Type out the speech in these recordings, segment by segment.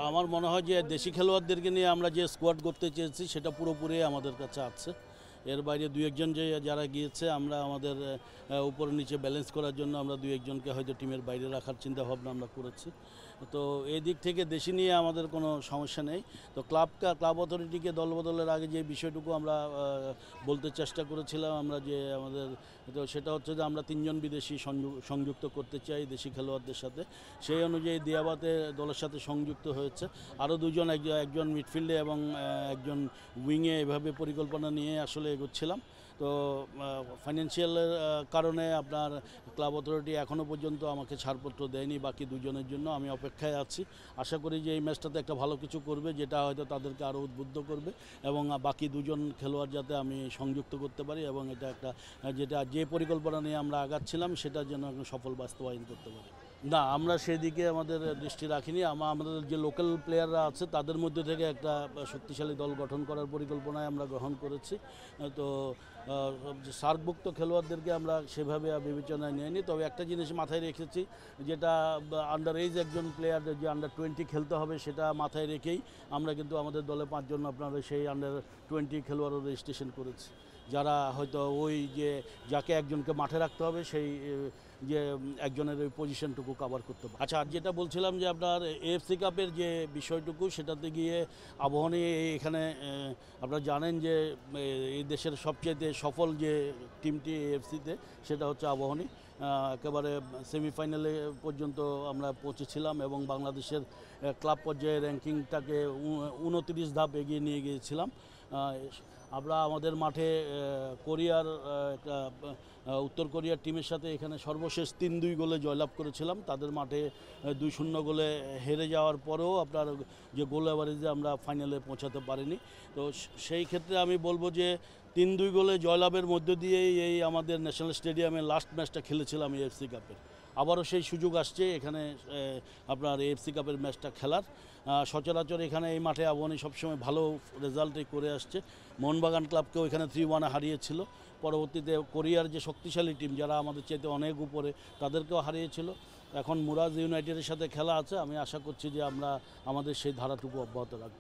আমার মনে হয় যে দেশি খেলোয়াড়দেরকে নিয়ে আমরা যে স্কোয়াড করতে চেয়েছি সেটা পুরোপুরি আমাদের কাছে আছে। এর বাইরে দুই একজন যারা গিয়েছে আমরা আমাদের উপর নিচে ব্যালেন্স করার জন্য আমরা দুই একজনকে হয়তো টিমের বাইরে রাখার চিন্তা ভাবনা আমরা করেছি। তো এই দিক থেকে দেশি নিয়ে আমাদের কোনো সমস্যা নেই। তো ক্লাব অথরিটিকে দলবদলের আগে যে বিষয়টুকু আমরা বলতে চেষ্টা করেছিলাম আমরা যে আমাদের, তো সেটা হচ্ছে যে আমরা 3 জন বিদেশি সংযুক্ত করতে চাই দেশি খেলোয়াড়দের সাথে। সেই অনুযায়ী দিয়াবাতে দলের সাথে সংযুক্ত হয়েছে। আরও দুজন, একজন মিডফিল্ডে এবং একজন উইংয়ে এভাবে পরিকল্পনা নিয়ে আসলে এগোচ্ছিলাম। তো ফাইন্যান্সিয়ালের কারণে আপনার ক্লাব অথরিটি এখনও পর্যন্ত আমাকে ছাড়পত্র দেয়নি বাকি দুজনের জন্য। আমি অপেক্ষায় আছি। আশা করি যে এই ম্যাচটাতে একটা ভালো কিছু করবে, যেটা হয়তো তাদেরকে আরও উদ্বুদ্ধ করবে এবং বাকি দুজন খেলোয়াড় যাতে আমি সংযুক্ত করতে পারি এবং এটা একটা যে পরিকল্পনা নিয়ে আমরা আগাচ্ছিলাম সেটা যেন সফল বাস্তবায়ন করতে পারি। না, আমরা সেদিকে আমাদের দৃষ্টি রাখিনি। আমাদের যে লোকাল প্লেয়াররা আছে তাদের মধ্যে থেকে একটা শক্তিশালী দল গঠন করার পরিকল্পনায় আমরা গ্রহণ করেছি। তো সার্কভুক্ত খেলোয়াড়দেরকে আমরা সেভাবে বিবেচনায় নিইনি। তবে একটা জিনিস মাথায় রেখেছি, যেটা আন্ডার এজ একজন প্লেয়ার যে আন্ডার 20 খেলতে হবে সেটা মাথায় রেখেই আমরা কিন্তু আমাদের দলে 5 জন আপনার সেই আন্ডার 20 খেলোয়াড়ও রেজিস্ট্রেশন করেছি, যারা হয়তো ওই যে যাকে একজনকে মাঠে রাখতে হবে সেই যে একজনের ওই পজিশনটুকু কভার করতে পারে। আচ্ছা, আর যেটা বলছিলাম যে আপনার এএফসি কাপের যে বিষয়টুকু, সেটাতে গিয়ে আবাহনী এখানে আপনারা জানেন যে এই দেশের সবচেয়ে সফল যে টিমটি এএফসিতে সেটা হচ্ছে আবাহনী। একেবারে সেমিফাইনালে পর্যন্ত আমরা পৌঁছেছিলাম এবং বাংলাদেশের ক্লাব পর্যায়ে র্যাঙ্কিংটাকে 29 ধাপ এগিয়ে নিয়ে গিয়েছিলাম। আমরা আমাদের মাঠে উত্তর কোরিয়ার টিমের সাথে এখানে সর্বশেষ 3-2 গোলে জয়লাভ করেছিলাম। তাদের মাঠে 2-0 গোলে হেরে যাওয়ার পরেও আপনার যে গোল অ্যাভারেজে আমরা ফাইনালে পৌঁছাতে পারিনি। তো সেই ক্ষেত্রে আমি বলবো যে 3-2 গোলে জয়লাভের মধ্য দিয়েই এই আমাদের ন্যাশনাল স্টেডিয়ামে লাস্ট ম্যাচটা খেলেছিলাম এএফসি কাপের। আবারও সেই সুযোগ আসছে এখানে আপনার এএফসি কাপের ম্যাচটা খেলার। সচরাচর এখানে এই মাঠে আবাহনী সবসময় ভালো রেজাল্টই করে আসছে। মোহনবাগান ক্লাবকেও এখানে 3-1 হারিয়েছিল। পরবর্তীতে কোরিয়ার যে শক্তিশালী টিম যারা আমাদের চাইতে অনেক উপরে, তাদেরকেও হারিয়েছিল। এখন মুরাজ ইউনাইটেডের সাথে খেলা আছে। আমি আশা করছি যে আমরা আমাদের সেই ধারাটুকু অব্যাহত রাখব।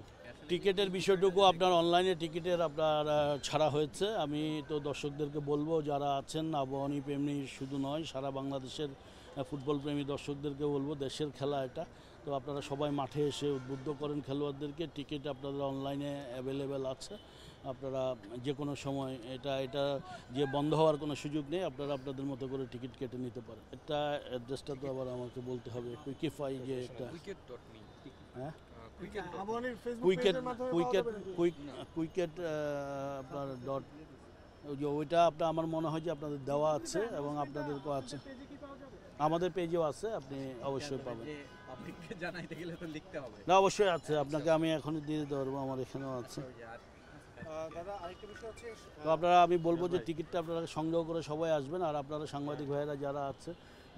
টিকিটের বিষয়টুকু আপনার অনলাইনে টিকিটের আপনার ছাড়া হয়েছে। আমি তো দর্শকদেরকে বলবো, যারা আছেন আবাহনী প্রেমী শুধু নয়, সারা বাংলাদেশের ফুটবল প্রেমী দর্শকদেরকে বলবো, দেশের খেলা এটা। তো আপনারা সবাই মাঠে এসে উদ্বুদ্ধ করেন খেলোয়াড়দেরকে। টিকিট আপনাদের অনলাইনে অ্যাভেলেবেল আছে। আপনারা যে কোনো সময় এটা যে বন্ধ হওয়ার কোনো সুযোগ নেই। আপনারা আপনাদের মতো করে টিকিট কেটে নিতে পারেন। এটা অ্যাড্রেসটা তো আবার আমাকে বলতে হবে। কুইকিফাই যে একটা, হ্যাঁ, কুইকেট আপনার ডট, ওইটা আপনার আমার মনে হয় যে আপনাদের দেওয়া আছে এবং আপনাদেরকেও আছে, আমাদের পেজেও আছে, আপনি অবশ্যই পাবেন। না, অবশ্যই আছে, আপনাকে আমি এখনই দিয়ে দিতে পারবো, আমার এখানেও আছে। তো আপনারা, আমি বলবো যে টিকিটটা আপনারা সংগ্রহ করে সবাই আসবেন। আর আপনারা সাংবাদিক ভাইয়েরা যারা আছে,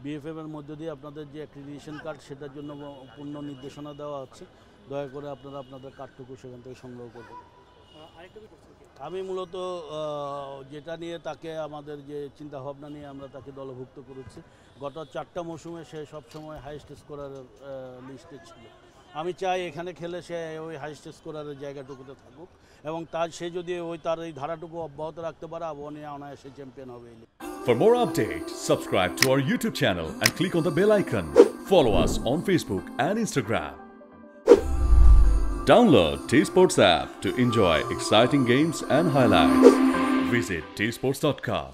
বিএফএম এর মধ্য দিয়ে আপনাদের যে অ্যাক্রিডিটেশন কার্ড সেটার জন্য পূর্ণ নির্দেশনা দেওয়া আছে। দয়া করে আপনারা আপনাদের কার্ডটুকু সেখান থেকে সংগ্রহ করবেন। আমি মূলত যেটা নিয়ে তাকে আমাদের যে চিন্তাভাবনা নিয়ে আমরা তাকে দলভুক্ত করেছি, গত 4টা মৌসুমে সে সবসময় হাইয়েস্ট স্কোরারের লিস্টে ছিল। আমি চাই এখানে খেলে সে ওই হাইয়েস্ট স্কোরারের জায়গাটুকুতে থাকুক এবং সে যদি তার এই ধারাটুকু অব্যাহত রাখতে পারে, আবাহনী অনায়াসে চ্যাম্পিয়ন হবে। For more updates, subscribe to our YouTube channel and click on the bell icon. Follow us on Facebook and Instagram. Download T-Sports app to enjoy exciting games and highlights. Visit tsports.com.